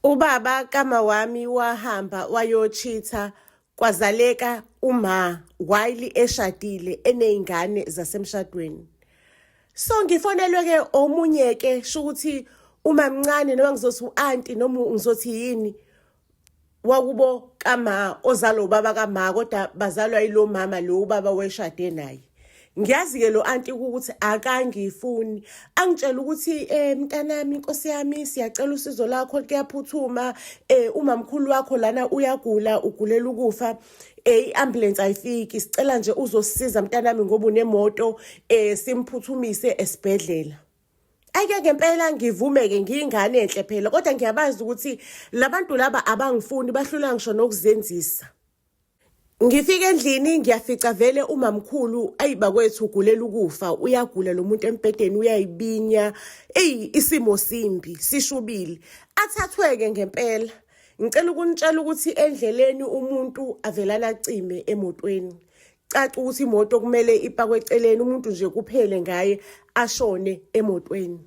Ubaba kama wami wahamba wayochitha kwazaleka while eshadile eneyingane zasemshadweni. So ngifonelwe ke omunye ke shukuthi uma mncane noma ngizothi u-auntie noma ngizothi yini wakubo kama ozalo ubaba kama kodwa bazalwa yilo mama lo ubaba weshade naye. Ngiyazi ke lo auntie ukuthi akangifuni angitshela ukuthi mntanami inkosi yami siyacela usizo lakho kuyaphuthuma umamkhulu wakho lana uyagula ugulela ukufa iambulance ayifiki sicela nje uzosisiza mntanami ngoba unemoto simphuthumise esibhedlela. Ake ngempela ngivumeke ngiyingane enhle phela kodwa ngiyabazi ukuthi labantu laba abangifuni bahlula ngisho nokuzenzisa. Ngifika endlini ngiyafica vele umamkhulu ayibakwethu ugulela ukufa uyagula lo muntu empedeni uyayibinya isimo simbi sishubile athathweke ngempela. Ngicela ukunitshela ukuthi endleleni umuntu avelana cime emotweni. Caca ukuthi imoto kumele ipakwe eceleni umuntu nje kuphele ngaye ashone emotweni.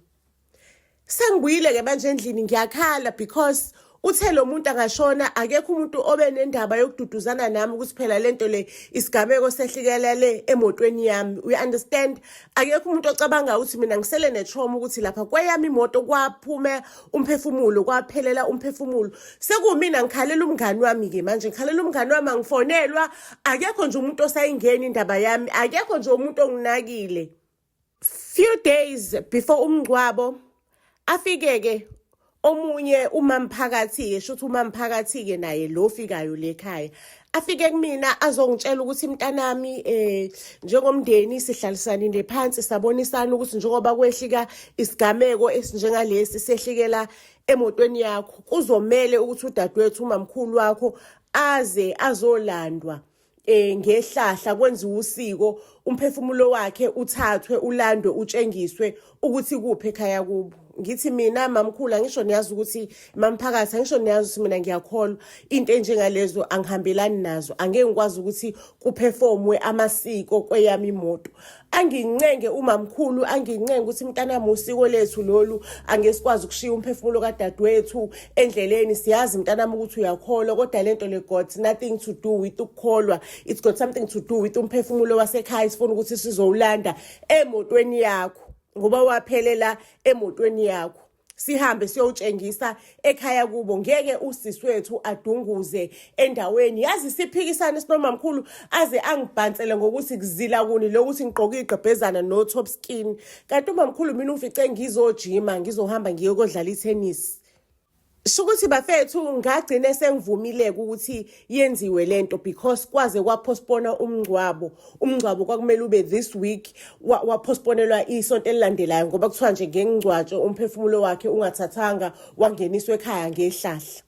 Sengibuyile ke manje endlini ngiyakhala because uthe lo muntu angashona akekho umuntu obe nendaba yokududuzana nami ukuthi phela lento le isigameko sehlikelele emotweni yami. We understand akekho umuntu ocabanga ukuthi mina ngisele netrauma ukuthi lapha kweyami imoto kwaphume umphefumulo kwaphelela umphefumulo. Sekumina ngikhalela umngani wami ke manje ngikhalela umngani wami angifonelwa akekho nje umuntu osayingena indaba yami akekho nje umuntu onginakile. Few days before umngcwabo afike ke omunye umamphakathi ke shothi umamphakathi ke naye lo fikayo lekhaya afike kumina azongitshela ukuthi mntanami njengomndeni sihlalisanile phansi sabonisana ukuthi njengoba kwehlika isigameko esinjengalesi sehlikela emotweni yakho kuzomela ukuthi udadewethu umamkhulu wakho aze azolandwa ngehlahla kwenziwa usiko umphefumulo wakhe uthathwe ulandwe utshengiswe ukuthi kuphi ekhaya kubo. Ngithi mina mamkhulu angisho niyazi ukuthi mamphakathi angisho niyazi ukuthi mina ngiyakholwa into enjengalezo angihambelani nazo angeke ngikwazi ukuthi kuperformwe amasiko kweyami imoto. Angincenge umamkhulu angincenge ukuthi mntanami usiko lethu lolu angesikwazi ukushiya umphefumulo kadadewethu endleleni siyazi mntanami ukuthi uyakholwa kodwa lento le got nothing to do with ukukholwa it's got something to do with umphefumulo wasekhaya sifuna ukuthi sizowulanda emotweni yakho ngoba waphelela emotweni yakho sihambe siyotshengisa ekhaya kubo ngeke usisi wethu adunguze endaweni yazi siphikisana sinomamkhulu aze angibhansele ngokuthi kuzila kuni lokuthi ngigqoke igqebhezana no top skin kanti umamkhulu mina ufice ngizojima ngizohamba ngiyokodlala itennis. Shukuthi bafethu ngagcina sengivumile ukuthi yenziwe lento because kwaze kwapostpona umngcwabo kwakumele ube this week wapostponelwa isonto elilandelayo ngoba kuthiwa nje ngengcwatsho umphefumulo wakhe ungathathanga wangeniswa ekhaya ngehlahla.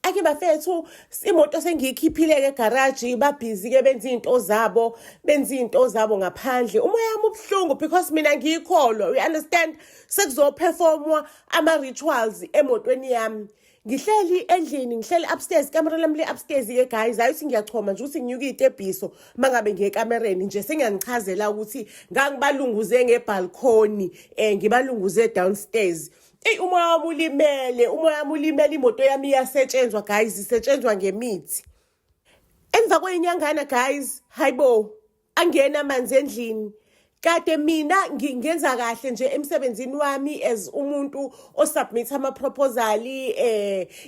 Ake bafethu imoto sengiyikhiphile ke garage babhizi ke benza into zabo ngaphandle umoya wami ubhlungu because mina ngiyikholwa we understand sekuzoperformwa ama rituals emotweni yami. Ngihleli endlini ngihleli upstairs camera lami le upstairs ke guys ayithi ngiyachoma nje ukuthi nginyuka itebhiso mangabe ngiye ekamereni nje sengiyangichazela ukuthi ngangibalunguze ngebalcony ngibalunguze downstairs. Umoya wami ulimele imoto yami iyasetshenzwa guys isetshenzwa ngemithi. Emva kwenyangana guys hayibo angena amanzi endlini. Kade mina ngingenza kahle nje emsebenzini wami as umuntu osubmit ama proposal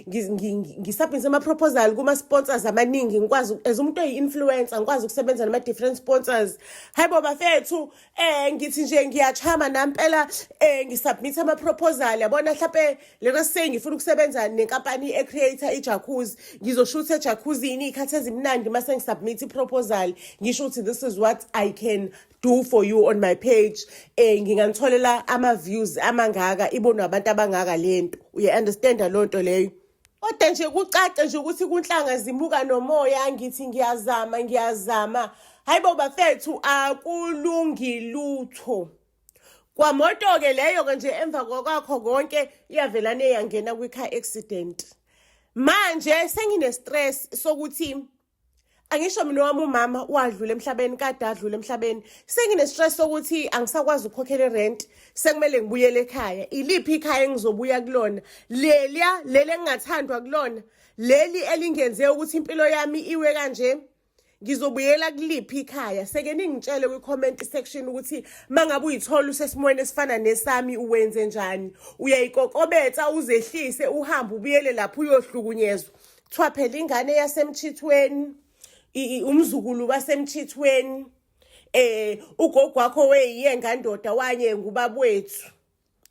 ngisubmit ama proposal kuma sponsors amaningi ngikwazi as umuntu oyi-influencer ngikwazi ukusebenza nama different sponsors. Hayibo bafethu ngithi nje ngiyachama nampela ngisubmit ama proposal yabona mhlawumbe lena sengifuna ukusebenza nenkampani ecreator ijacuzzi ngizoshutha ejacuzzini ikhathi ezimnandi mase ngisubmit iproposal ngisho ukuthi this is what I can do for you on my page nginganitholela ama views amangaka ibonwa abantu abangaka lento you understand lonto leyo. Kodwa nje kucace nje ukuthi kunhlanga zimuka nomoya ngithi ngiyazama hayibo bafethu akulungi lutho. Kwamoto ke leyo ke nje emva kwakho konke iyavelana eyangena kwi car accident. Manje sengine stress sokuthi Angisho mina wami umama wadlula emhlabeni kade adlula emhlabeni. Sengine-stress sokuthi angisakwazi ukukhokhela irent, sekumele ngibuyele ekhaya. Iliphi ikhaya engizobuya kulona? Leli engingathandwa kulona? Leli elingenze ukuthi impilo yami iwe kanje? Ngizobuyela kuliphi ikhaya? Seke ningitshele kwi-comment section ukuthi mangabe uyithola usesimweni esifana nesami uwenze njani. Uyayikokobetha uzehlise uhambe ubuyele lapho uyohlukunyezwa. Kuthiwa phela ingane yasemthithweni, umzukulu wasemthithweni, ugogo wakho weyiyenga ndoda wanyenga ubaba wethu.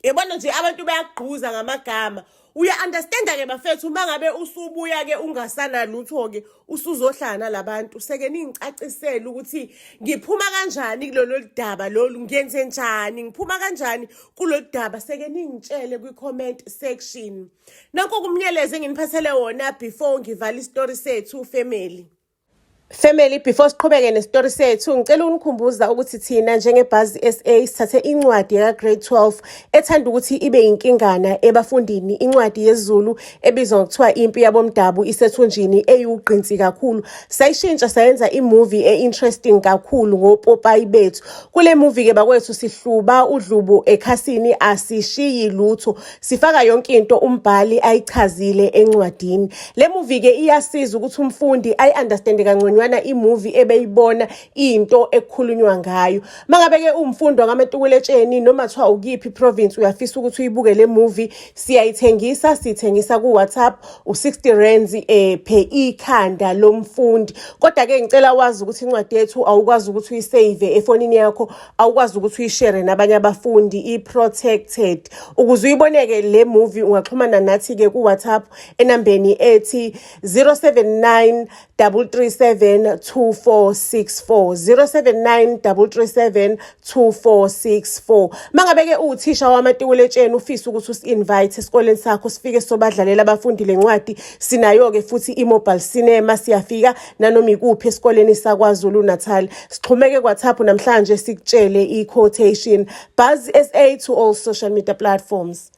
Yabona nje abantu bayagquza ngamagama. Uya-understand-ke bafethu uma ngabe usubuya-ke ungasana lutho-ke usuzohlala nalabantu. Seke ningicacisele ukuthi ngiphuma kanjani kulolu daba lolu, ngiyenze njani, ngiphuma kanjani kulolu daba. Seke ningitshele kwi-comment section. Nanko kumnyeleze enginiphathele wona before ngivala isitori sethu family. Family, before siqhubeke nesitori sethu, ngicela ukunikhumbuza ukuthi thina njengebhasi SA sithathe incwadi yaka-grade 12 ethanda ukuthi ibe yinkingana ebafundini, incwadi yesiZulu ebizwa ngokuthiwa Impi Yabomdabu isethunjini eyiwugqinsi kakhulu. Sayishintsha sayenza imovie e-interesting kakhulu ngopopayi bethu. Kule movie-ke bakwethu sihluba udlubu ekhasini, asishiyi lutho, sifaka yonke into umbhali ayichazile encwadini. Le movie-ke iyasiza ukuthi umfundi ayi-understande kangcono imovie ebeyibona into ekukhulunywa ngayo. Mangabe-ke umfundo ngamaTukuletsheni noma thiwa ukiphi province uyafisa ukuthi uyibuke le movie, siyithengisa ku-WhatsApp u-60 rands per ikhanda lomfundi. Kodwa-ke ngicela wazi ukuthi incwadi yethu awukwazi ukuthi uyisave efonini yakho, awukwazi ukuthi uyishare nabanye abafundi, i-protected. Ukuze uyiboneke le movie ungaxhumana nathi-ke ku-WhatsApp enambeni ethi 079 337 2464 079 337 2464. Mangabe-ke uthisha wamaTukuletsheni ufisa ukuthi usi-invite esikoleni sakho sifike sobadlalela abafundi lencwadi, sinayo-ke futhi i-mobile cinema, siyafika nanoma ikuphi esikoleni saKwaZulu Natal. Sixhumeke ku-WhatsApp namhlanje sikutshele i-quotation. Buzz SA to all social media platforms.